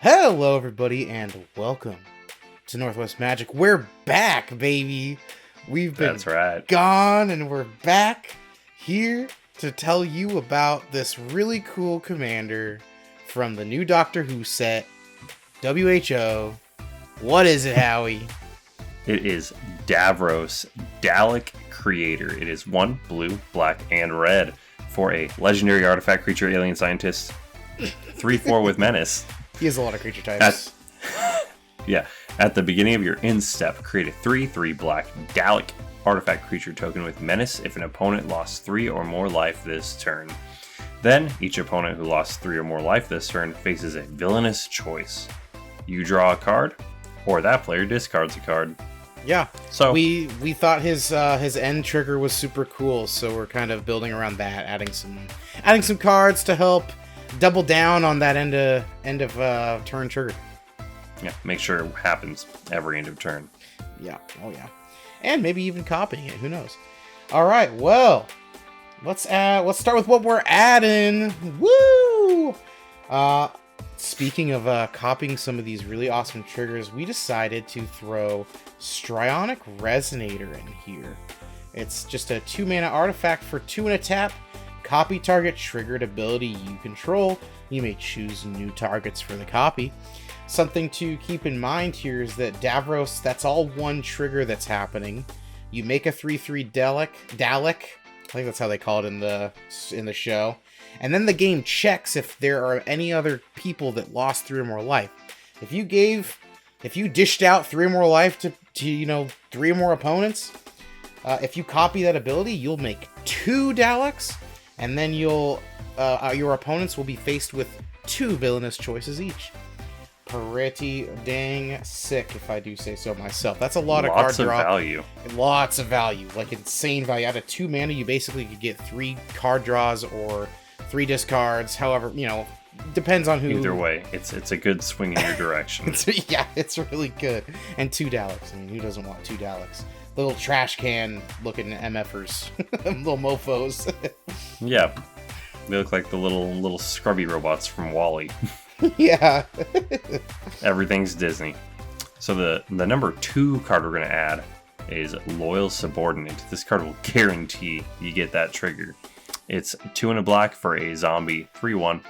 Hello, everybody, and welcome to Northwest Magic. We're back, baby. We've been gone, and we're back here to tell you about this really cool commander from the new Doctor Who set, WHO. What is it, Howie? It is DAVROS, DALEK Creator. It is 1 blue, black, and red for a legendary artifact creature, alien scientist, 3/4 with menace. He has a lot of creature types. At the beginning of your end step, create a 3/3 black DALEK artifact creature token with menace if an opponent lost 3 or more life this turn. Then, each opponent who lost 3 or more life this turn faces a villainous choice. You draw a card, or that player discards a card. Yeah, so we thought his end trigger was super cool, so we're kind of building around that, adding some cards to help double down on that end of turn trigger. Yeah, make sure it happens every end of turn. Yeah, oh yeah, and maybe even copying it. Who knows? All right, well, let's start with what we're adding. Woo! Speaking of copying some of these really awesome triggers, we decided to throw Strionic Resonator in here. It's just a 2-mana artifact for 2 and a tap. Copy target triggered ability you control. You may choose new targets for the copy. Something to keep in mind here is that DAVROS, that's all one trigger that's happening. You make a 3/3 DALEK. I think that's how they call it in the show. And then the game checks if there are any other people that lost 3 or more life. If you dished out 3 or more life to 3 or more opponents, if you copy that ability, you'll make 2 DALEKs, and then your opponents will be faced with 2 villainous choices each. Pretty dang sick, if I do say so myself. That's a lot of card draw. Lots of value, like insane value. Out of 2 mana, you basically could get 3 card draws or 3 discards. However, depends on who. Either way, it's a good swing in your direction. It's really good. And 2 DALEKs. I mean, who doesn't want 2 DALEKs? Little trash can looking MFers, little mofo's. Yeah, they look like the little scrubby robots from WALL-E. Yeah. Everything's Disney. So the number 2 card we're going to add is Loyal Subordinate. This card will guarantee you get that trigger. It's 2 and a black for a zombie 3/1.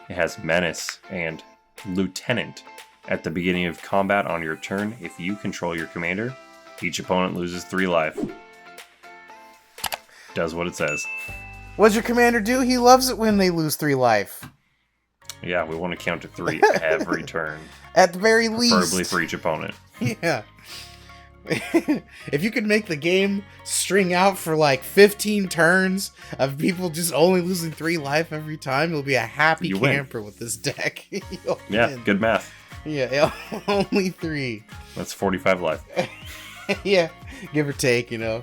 It has menace and lieutenant. At the beginning of combat on your turn, if you control your commander, each opponent loses 3 life. Does what it says. What does your commander do? He loves it when they lose 3 life. Yeah, we want to count to 3 every turn. At the very least. Preferably for each opponent. Yeah. If you could make the game string out for like 15 turns of people just only losing 3 life every time, you'll be a happy camper with this deck. Yeah, good math. Yeah, only 3. That's 45 life. Yeah, give or take, With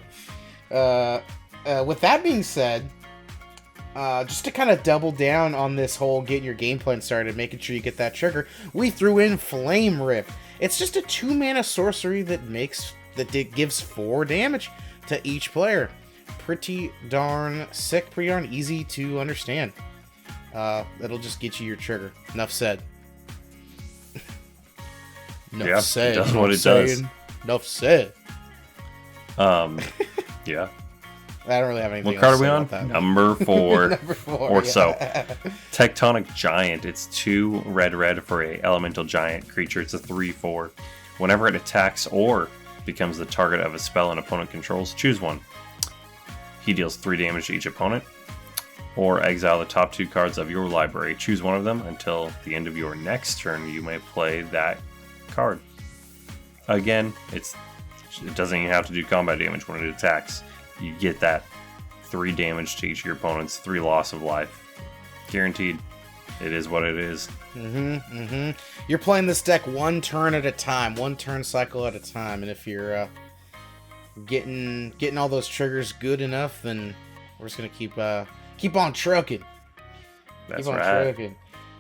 that being said, just to kind of double down on this whole getting your game plan started, making sure you get that trigger, we threw in Flame Rift. It's just a 2-mana sorcery that gives 4 damage to each player. Pretty darn sick, pretty darn easy to understand. It'll just get you your trigger. Enough said. Enough said. It does what it does. Enough said. Yeah. I don't really have anything. What card else are we to on? About that. Number 4. Number 4 or so. Tectonic Giant. It's 2 red for a elemental giant creature. It's a 3/4. Whenever it attacks or becomes the target of a spell an opponent controls, choose one. He deals 3 damage to each opponent. Or exile the top 2 cards of your library. Choose one of them until the end of your next turn. You may play that card. Again, it doesn't even have to do combat damage when it attacks. You get that 3 damage to each of your opponents, 3 loss of life. Guaranteed. It is what it is. You're playing this deck 1 turn at a time, 1 turn cycle at a time, and if you're getting all those triggers good enough, then we're just gonna keep on trucking. That's right.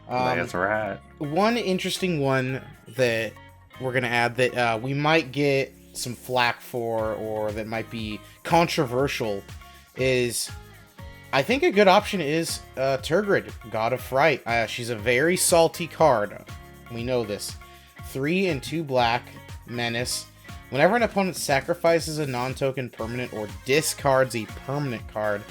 That's right. One interesting one that we're gonna add that we might get some flack for, or that might be controversial, is I think a good option is Turrid, God of Fright. She's a very salty card. We know this. 3 and 2 black, menace. Whenever an opponent sacrifices a non-token permanent or discards a permanent card,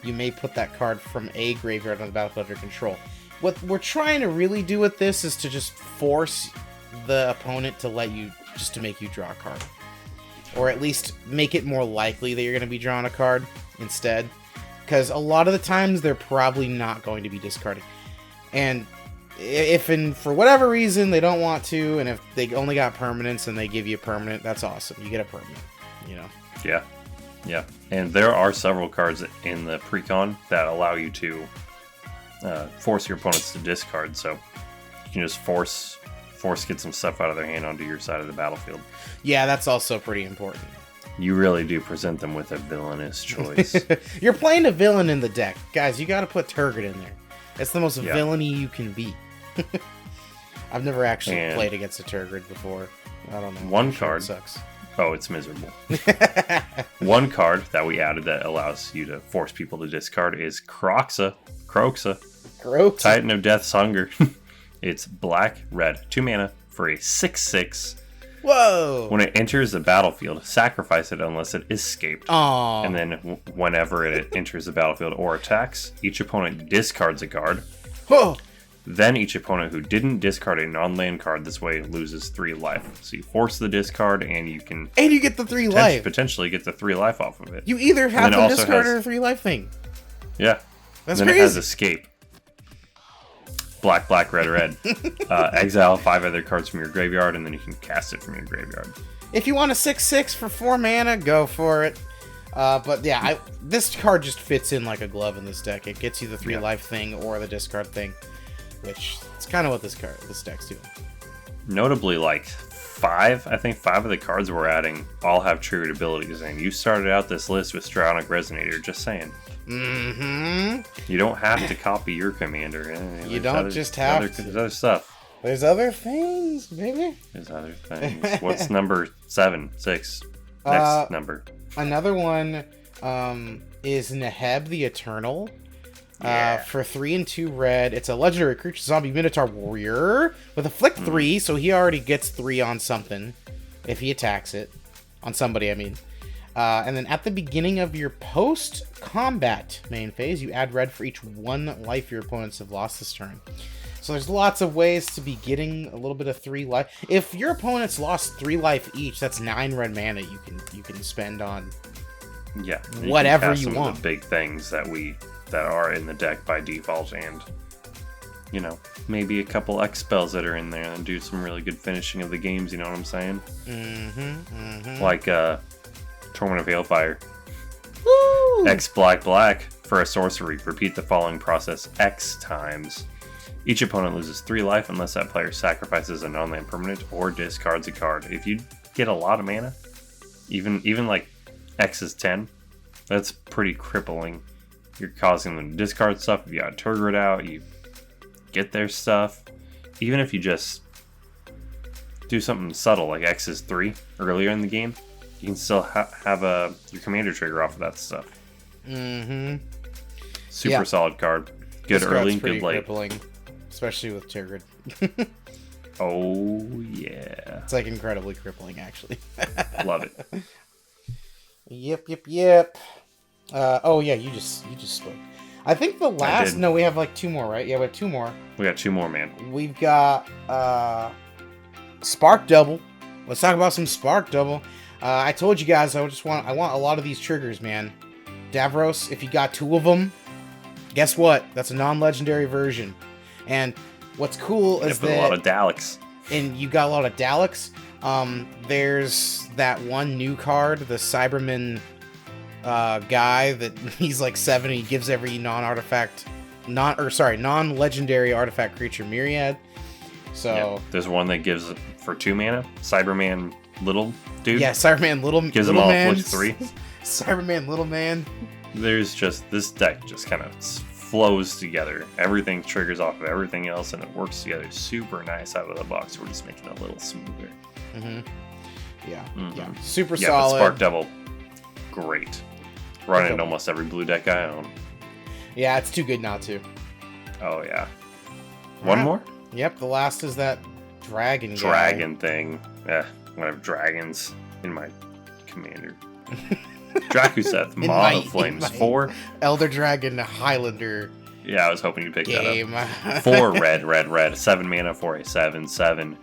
you may put that card from a graveyard on the battlefield under control. What we're trying to really do with this is to just force the opponent to make you draw a card. Or at least make it more likely that you're going to be drawing a card instead. Because a lot of the times, they're probably not going to be discarding. And if for whatever reason they don't want to, and if they only got permanents and they give you a permanent, that's awesome. You get a permanent, you know? Yeah. Yeah. And there are several cards in the Precon that allow you to force your opponents to discard. So you can just force get some stuff out of their hand onto your side of the battlefield. Yeah, that's also pretty important. You really do present them with a villainous choice. You're playing a villain in the deck. Guys, you got to put Turrid in there. It's the most villainy you can be. I've never actually played against a Turrid before. I don't know. One card sucks. Oh, it's miserable. One card that we added that allows you to force people to discard is Croxa. Titan of Death's Hunger. It's black, red, 2 mana for a 6/6. Whoa! When it enters the battlefield, sacrifice it unless it escaped. Aww. And then whenever it enters the battlefield or attacks, each opponent discards a card. Oh. Then each opponent who didn't discard a non-land card this way loses 3 life. So you force the discard, and you can... And you get the 3 life. Potentially get the 3 life off of it. You either have to discard or a 3 life thing. Yeah. That's then crazy. It has escape. Black, red. Exile 5 other cards from your graveyard, and then you can cast it from your graveyard. If you want a 6/6 for 4 mana, go for it. But yeah, this card just fits in like a glove in this deck. It gets you the 3 life thing or the discard thing, which is kind of what this deck's doing. Notably, like 5 of the cards we're adding all have triggered abilities, and you started out this list with Subordinate Resonator, just saying. Mm-hmm. You don't have to copy your commander. You don't just have to. There's other stuff. There's other things, baby. There's other things. What's number 7, 6? Next number. Another one is Neheb the Eternal. For 3 and 2 red. It's a legendary creature, zombie minotaur warrior with a flick 3, so he already gets 3 on something if he attacks it. On somebody, I mean. And then at the beginning of your post-combat main phase, you add red for each 1 life your opponents have lost this turn. So there's lots of ways to be getting a little bit of 3 life. If your opponents lost 3 life each, that's 9 red mana you can spend on whatever you want. The big things that are in the deck by default, and maybe a couple X spells that are in there and do some really good finishing of the games. You know what I'm saying? Like Torment of Hailfire. Woo! X black for a sorcery. Repeat the following process X times. Each opponent loses 3 life unless that player sacrifices a non-land permanent or discards a card. If you get a lot of mana, even like X is 10, that's pretty crippling. You're causing them to discard stuff. If you got Turrid out, you get their stuff. Even if you just do something subtle like X is 3 earlier in the game, you can still have your commander trigger off of that stuff. Super solid card. Good early, good late. Crippling, especially with Turrid. Oh yeah, it's like incredibly crippling, actually. Love it. Yep. Oh yeah, you just spoke. I think the last. No, we have like 2 more, right? Yeah, we have 2 more. We got 2 more, man. We've got Spark Double. Let's talk about some Spark Double. I told you guys I want a lot of these triggers, man. Davros, if you got 2 of them, guess what? That's a non-legendary version. And what's cool is that a lot of Daleks. And you got a lot of Daleks. There's that one new card, the Cyberman guy that he's like 7. He gives every non-legendary artifact creature Myriad. So there's one that gives for 2 mana. Cyberman little dude. Yeah, Cyberman little gives little them all man. 3. Cyberman little man. There's just this deck just kind of flows together. Everything triggers off of everything else, and it works together super nice out of the box. We're just making it a little smoother. Yeah. Super solid. Yeah, Spark Double, great. Running in almost every blue deck I own. Yeah, it's too good not to. Oh yeah. One more? Yep, the last is that dragon guy. Dragon thing. Yeah, I'm gonna have dragons in my commander. Drakuseth, Maw of Flames, 4. Elder Dragon Highlander. Yeah, I was hoping you'd pick game. that up. 4 red. 7 mana for a 7/7.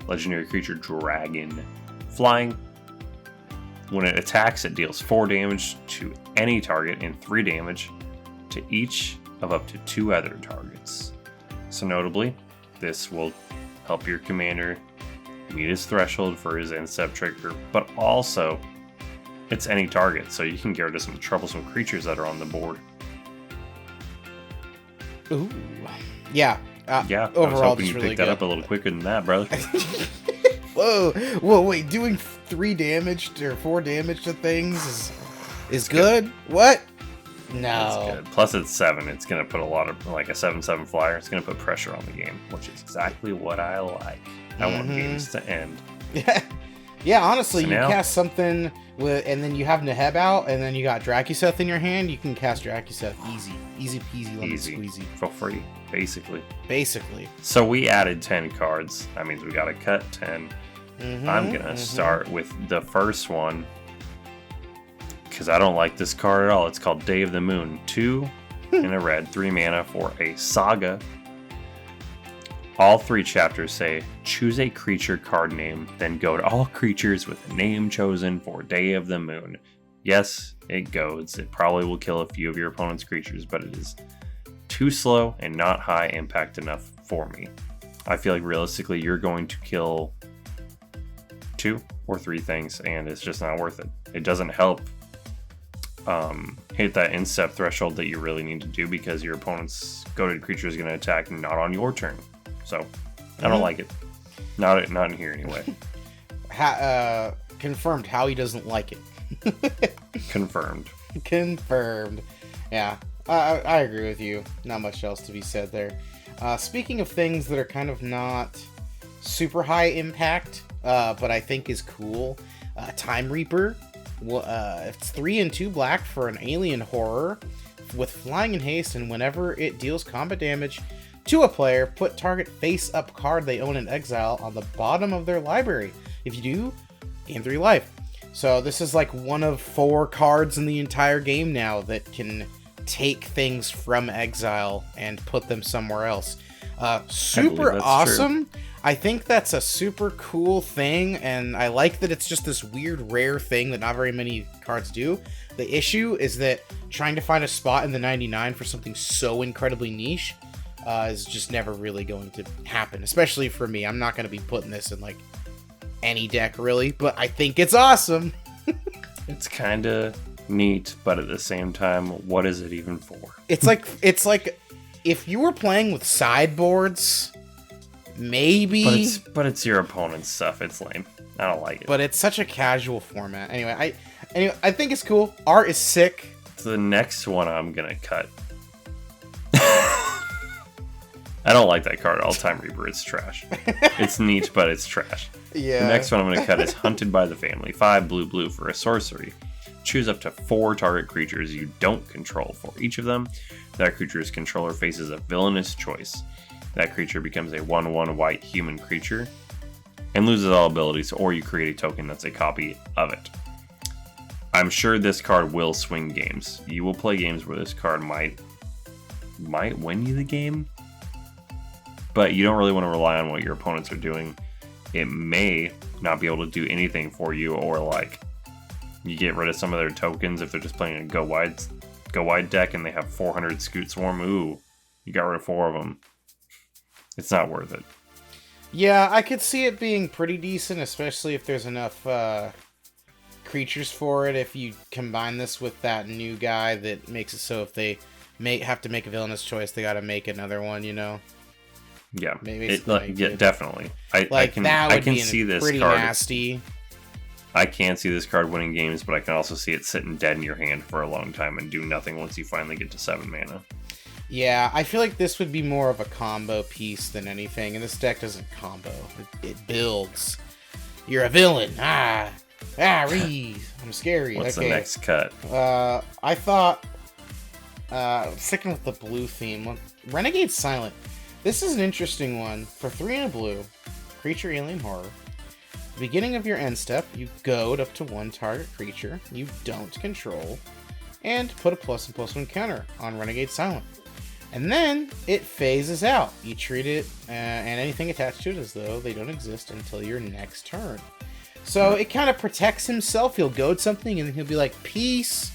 Legendary creature Dragon. Flying. When it attacks, it deals 4 damage to any target and 3 damage to each of up to 2 other targets. So notably, this will help your commander meet his threshold for his end step trigger, but also it's any target, so you can get rid of some troublesome creatures that are on the board. Ooh. Yeah. Yeah, overall, I was hoping you really picked that up a little quicker than that, brother. Whoa, wait, doing 3 damage or 4 damage to things is good? What? No. That's good. Plus it's 7. It's going to put a lot of, like a 7/7 flyer, it's going to put pressure on the game, which is exactly what I like. I want games to end. Yeah, honestly, So you now- cast something with, and then you have Neheb out, and then you got Drakuseth in your hand, you can cast Drakuseth easy peasy, lemon squeezy. For free, basically. Basically. So we added 10 cards. That means we got to cut 10. I'm going to start with the first one, because I don't like this card at all. It's called Day of the Moon. 2 in a red, 3 mana for a saga. All 3 chapters say, choose a creature card name, then go to all creatures with a name chosen for Day of the Moon. Yes, it goads. It probably will kill a few of your opponent's creatures, but it is too slow and not high impact enough for me. I feel like realistically you're going to kill 2 or 3 things, and it's just not worth it. It doesn't help hit that in-step threshold that you really need to do, because your opponent's goated creature is going to attack not on your turn. So I don't like it. Not in here anyway. Confirmed how he doesn't like it. Confirmed. Yeah, I agree with you. Not much else to be said there. Speaking of things that are kind of not super high impact, but I think is cool, Time Reaper. It's 3 and 2 black for an alien horror with flying and haste, and whenever it deals combat damage to a player, put target face-up card they own in exile on the bottom of their library. If you do, gain 3 life. So this is like one of 4 cards in the entire game now that can take things from exile and put them somewhere else. Super awesome. True. I think that's a super cool thing, and I like that it's just this weird rare thing that not very many cards do. The issue is that trying to find a spot in the 99 for something so incredibly niche is just never really going to happen, especially for me. I'm not going to be putting this in like any deck really, but I think it's awesome. It's kind of neat, but at the same time, what is it even for? It's like if you were playing with sideboards, maybe, but it's your opponent's stuff. It's lame. I don't like it. But it's such a casual format. Anyway, I think it's cool. Art is sick. The next one I'm gonna cut. I don't like that card at all. Time Reaper, it's trash. It's neat, but it's trash. Yeah. The next one I'm going to cut is Hunted by the Family. 5 blue for a sorcery. Choose up to 4 target creatures you don't control. For each of them, that creature's controller faces a villainous choice. That creature becomes a 1/1 white human creature and loses all abilities, or you create a token that's a copy of it. I'm sure this card will swing games. You will play games where this card might win you the game, but you don't really want to rely on what your opponents are doing. It may not be able to do anything for you, or like you get rid of some of their tokens if they're just playing a go wide deck and they have 400 Scoot Swarm. Ooh, you got rid of 4 of them. It's not worth it. Yeah, I could see it being pretty decent, especially if there's enough creatures for it. If you combine this with that new guy that makes it so if they have to make a villainous choice, they got to make another one, you know? Yeah, maybe definitely. I can see this pretty card. Nasty. I can see this card winning games, but I can also see it sitting dead in your hand for a long time and do nothing once you finally get to 7 mana. Yeah, I feel like this would be more of a combo piece than anything, and this deck doesn't combo. It builds. You're a villain. Reed. I'm scary. What's the next cut? I thought, sticking with the blue theme, Renegade Silent. This is an interesting one. For 3 and a blue, creature alien horror. Beginning of your end step, you goad up to 1 target creature you don't control, and put a +1/+1 counter on Renegade Silent. And then it phases out. You treat it and anything attached to it as though they don't exist until your next turn. So it kind of protects himself. He'll goad something and then he'll be like, peace,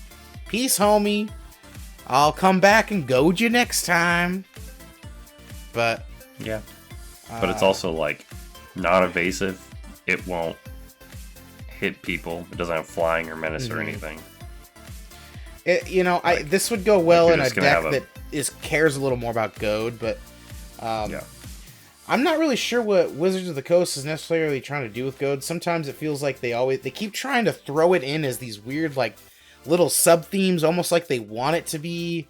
homie. I'll come back and goad you next time. But yeah, but it's also like not evasive. It won't hit people. It doesn't have flying or menace or anything. This would go well in a deck that cares a little more about goad, but I'm not really sure what Wizards of the Coast is necessarily trying to do with goad. Sometimes it feels like they keep trying to throw it in as these weird like little sub themes, almost like they want it to be.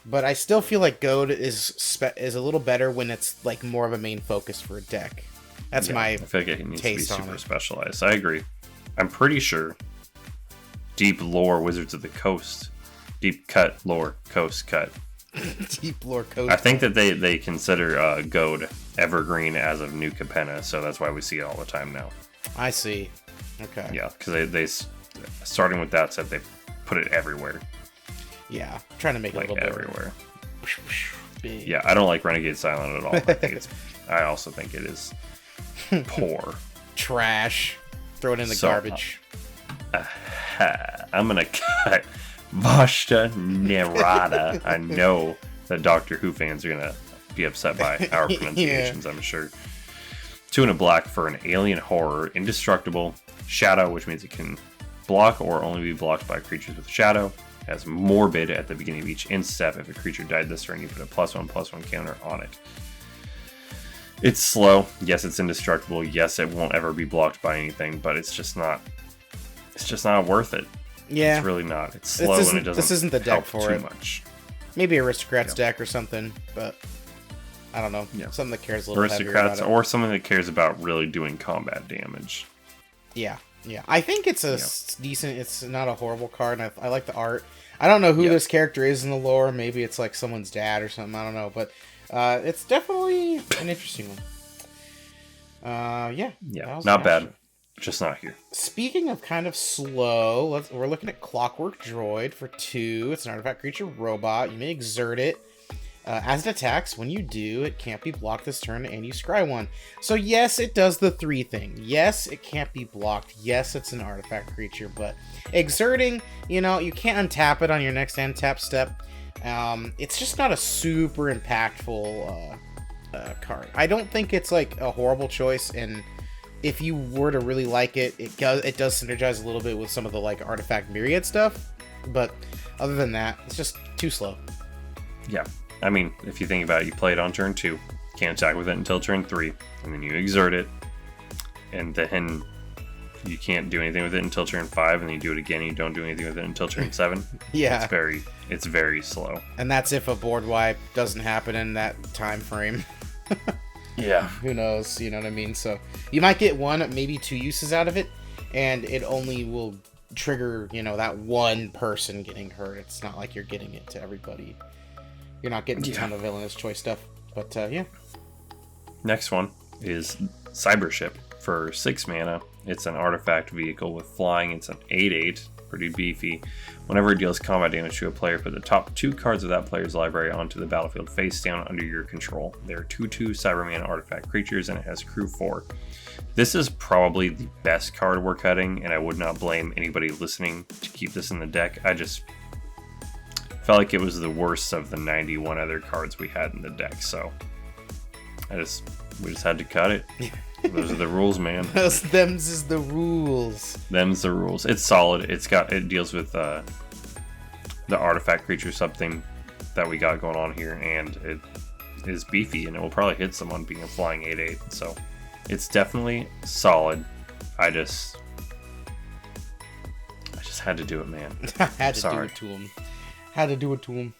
But I still feel like goad is a little better when it's like more of a main focus for a deck. That's my I feel like it needs to be taste on super it. specialized. I agree. I'm pretty sure deep lore Wizards of the Coast, deep cut lore coast cut. Deep lore coast. I think that they consider goad evergreen as of New Capenna, so that's why we see it all the time now. I see. Okay. Yeah, because they starting with that set, they put it everywhere. Yeah, trying to make like it a little everywhere. Big. Yeah, I don't like Renegade Silent at all. I also think it is poor. Trash. Throw it in the garbage. I'm gonna cut Vashta Nerada. I know that Doctor Who fans are gonna be upset by our pronunciations, I'm sure. 2 and a black for an alien horror, indestructible, shadow, which means it can block or only be blocked by creatures with shadow. It has morbid at the beginning of each end step. If a creature died this turn, you put a +1/+1 counter on it. It's slow. Yes, it's indestructible. Yes, it won't ever be blocked by anything, but it's just not worth it. Yeah. It's really not. It's slow and it doesn't this isn't the deck help for too it. much. Maybe Aristocrats deck or something, but I don't know. Yeah. Something that cares a little heavier Aristocrats about it. or something that cares about really doing combat damage. Yeah. I think it's decent. It's not a horrible card, and I like the art. I don't know who this character is in the lore. Maybe it's like someone's dad or something. I don't know, but it's definitely an interesting one. Yeah, not bad. Just not here. Speaking of kind of slow, we're looking at Clockwork Droid for 2. It's an artifact creature robot. You may exert it. As it attacks, when you do, it can't be blocked this turn, and you scry 1. So yes, it does the 3 thing. Yes, it can't be blocked. Yes, it's an artifact creature, but exerting, you can't untap it on your next untap step. It's just not a super impactful card. I don't think it's like a horrible choice, and if you were to really like it, it does synergize a little bit with some of the like artifact myriad stuff. But other than that, it's just too slow. Yeah. I mean, if you think about it, you play it on turn 2, can't attack with it until turn 3, and then you exert it, and then you can't do anything with it until turn 5, and then you do it again, and you don't do anything with it until turn 7. Yeah. It's very slow. And that's if a board wipe doesn't happen in that time frame. Yeah. Who knows, you know what I mean? So you might get 1, maybe 2 uses out of it, and it only will trigger, that one person getting hurt. It's not like you're getting it to everybody. You're not getting a ton of villainous choice stuff, but yeah. Next one is Cybership for 6 mana. It's an artifact vehicle with flying. It's an 8/8, pretty beefy. Whenever it deals combat damage to a player, put the top 2 cards of that player's library onto the battlefield face down under your control. They're 2/2 Cyberman artifact creatures, and it has crew 4. This is probably the best card we're cutting, and I would not blame anybody listening to keep this in the deck. I just felt like it was the worst of the 91 other cards we had in the deck, so we just had to cut it. Those are the rules, man. Them's is the rules. Them's the rules. It's solid. It deals with the artifact creature something that we got going on here, and it is beefy, and it will probably hit someone being a flying 8/8. So it's definitely solid. I just had to do it, man. Had to do it to him.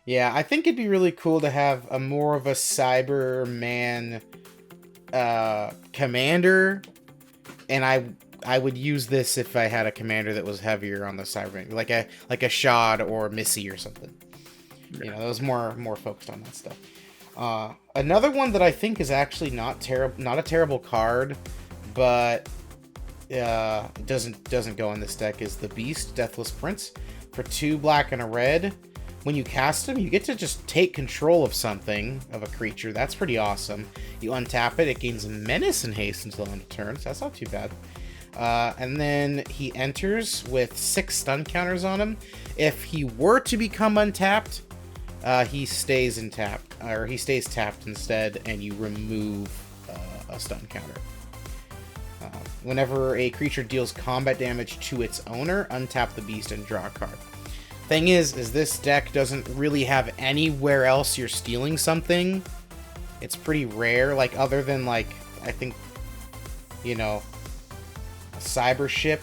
Yeah, I think it'd be really cool to have a more of a Cyberman commander, and I would use this if I had a commander that was heavier on the Cyberman, like a Shad or Missy or something. Yeah. That was more focused on that stuff. Another one that I think is actually not a terrible card, but doesn't go in this deck is the Beast, Deathless Prince. For 2 black and a red, when you cast him, you get to just take control of something, of a creature. That's pretty awesome. You untap it, it gains Menace and Haste until end of turn, so that's not too bad. And then he enters with 6 stun counters on him. If he were to become untapped, he stays tapped instead, and you remove a stun counter. Whenever a creature deals combat damage to its owner, untap the beast and draw a card. Thing is this deck doesn't really have anywhere else you're stealing something. It's pretty rare, like, other than, like, I think, you know, a cyber ship.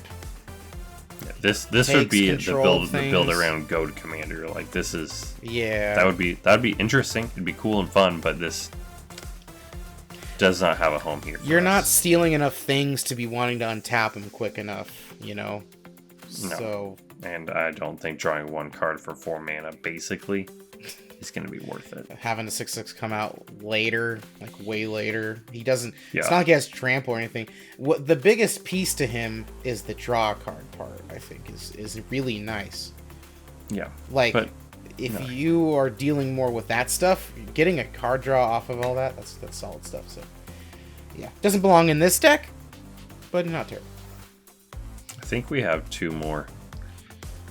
Yeah, this would be the build around Goat Commander. Like, this is... Yeah. That would be interesting. It'd be cool and fun, but this does not have a home here. You're not stealing enough things to be wanting to untap them quick enough, you know? No. So... And I don't think drawing 1 card for 4 mana, basically, is going to be worth it. Having a 6/6 come out later, like way later. He doesn't... Yeah. It's not like he has trample or anything. What the biggest piece to him is the draw card part, I think, is really nice. Yeah. Like, but, if you are dealing more with that stuff, getting a card draw off of all that, that's solid stuff. So, yeah. Doesn't belong in this deck, but not terrible. I think we have 2 more.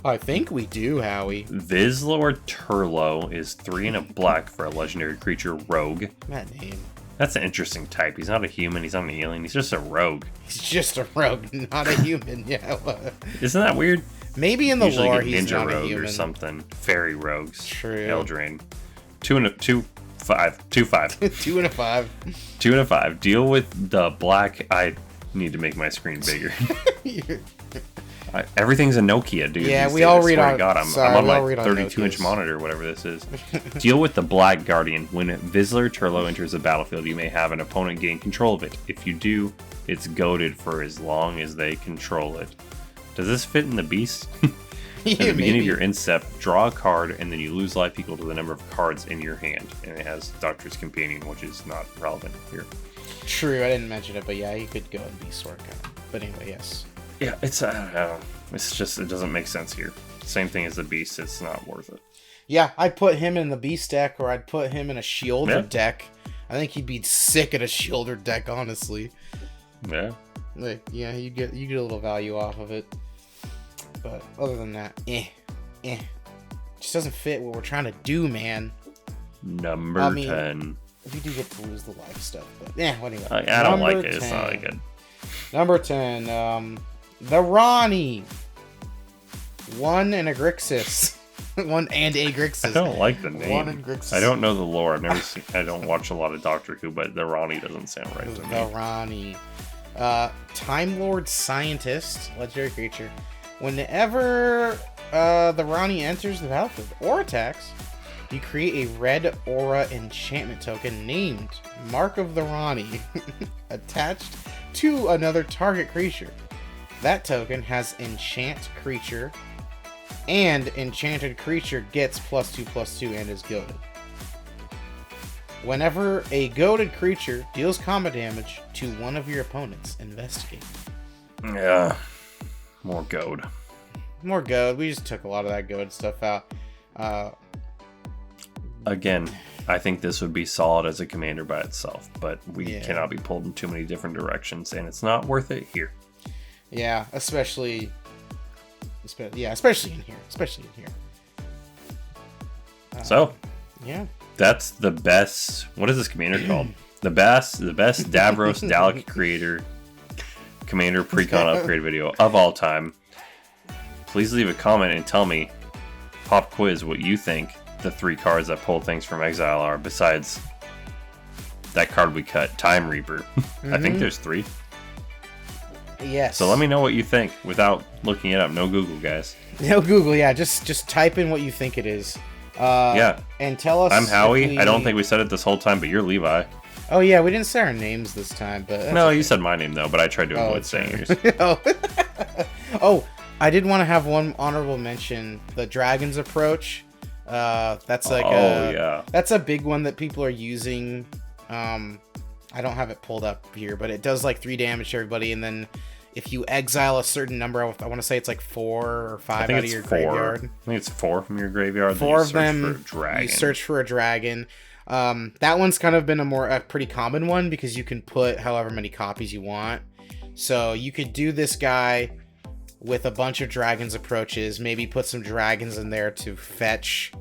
I think we do, Howie. Vizlord Turlo is 3 and a black for a legendary creature rogue. That name. That's an interesting type. He's not a human, he's not an alien, he's just a rogue. He's just a rogue, not a human, yeah. Isn't that weird? Maybe in the Usually lore get he's ninja not rogue a human. or something. Fairy rogues. True. Eldraine. 2 and a 2/5. 2/5. 2 and a 5. 2 and a 5. Deal with the black. I need to make my screen bigger. Everything's a Nokia, dude. Yeah, these we days. all I read swear to on. God, I'm on my 32-inch monitor, whatever this is. Deal with the Black Guardian. When Vizsla Turlo enters the battlefield, you may have an opponent gain control of it. If you do, it's goaded for as long as they control it. Does this fit in the beast? At the beginning of your end step, draw a card, and then you lose life equal to the number of cards in your hand. And it has Doctor's Companion, which is not relevant here. True, I didn't mention it, but yeah, you could go and be sort of. But anyway, yes. Yeah, I don't know. It's just, it doesn't make sense here. Same thing as the beast, it's not worth it. Yeah, I'd put him in the beast deck, or I'd put him in a shielder deck. I think he'd be sick at a shielder deck, honestly. Yeah. Like, yeah, you get a little value off of it. But other than that, just doesn't fit what we're trying to do, man. Number 10. We do get to lose the life stuff, but anyway. I don't like it. 10. It's not good. Number 10, the Ronnie. 1 and a Grixis. 1 and a Grixis. I don't like the name. 1 and Grixis. I don't know the lore. I've never seen. I don't watch a lot of Doctor Who, but the Ronnie doesn't sound right to me. The Ronnie. Time Lord Scientist, legendary creature. Whenever the Ronnie enters the battlefield or attacks, you create a red aura enchantment token named Mark of the Ronnie attached to another target creature. That token has enchant creature, and enchanted creature gets +2/+2 and is goaded. Whenever a goaded creature deals combat damage to one of your opponents, investigate. Yeah. More goad. More goad. We just took a lot of that goad stuff out. Again, I think this would be solid as a commander by itself, but we cannot be pulled in too many different directions, and it's not worth it here. Yeah, especially in here. So, yeah, that's the best. What is this commander called? The best DAVROS DALEK commander Precon upgrade video of all time. Please leave a comment and tell me, pop quiz, what you think the 3 cards that pull things from exile are, besides that card we cut, Time Reaper. I think there's 3. Yes. So let me know what you think without looking it up. No Google, guys. No Google, yeah. Just type in what you think it is. Yeah. And tell us. I'm Howie. I don't think we said it this whole time, but you're Levi. Oh, yeah. We didn't say our names this time, but... No, you said my name, though, but I tried to avoid saying yours. Oh, I did want to have one honorable mention. The Dragon's Approach. That's like that's a big one that people are using. I don't have it pulled up here, but it does like 3 damage to everybody, and then if you exile a certain number, I want to say it's like 4 or 5 out of your graveyard. I think it's 4 from your graveyard. 4 of them, you search for a dragon. That one's kind of been a pretty common one because you can put however many copies you want. So you could do this guy with a bunch of dragons approaches, maybe put some dragons in there to fetch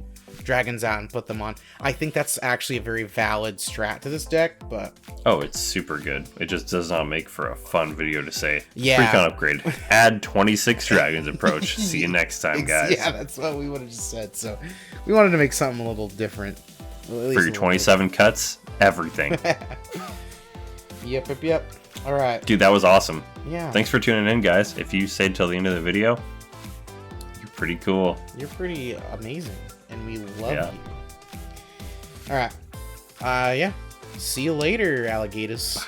dragons out and put them on. I think that's actually a very valid strat to this deck, but... Oh, it's super good. It just does not make for a fun video to say. Yeah. Precon upgrade. Add 26 dragons approach. See you next time, guys. Yeah, that's what we would have just said. So we wanted to make something a little different. For your 27 cuts, everything. Yep. All right. Dude, that was awesome. Yeah. Thanks for tuning in, guys. If you stayed till the end of the video, you're pretty cool. You're pretty amazing, and we love you. All right. Yeah. See you later, alligators.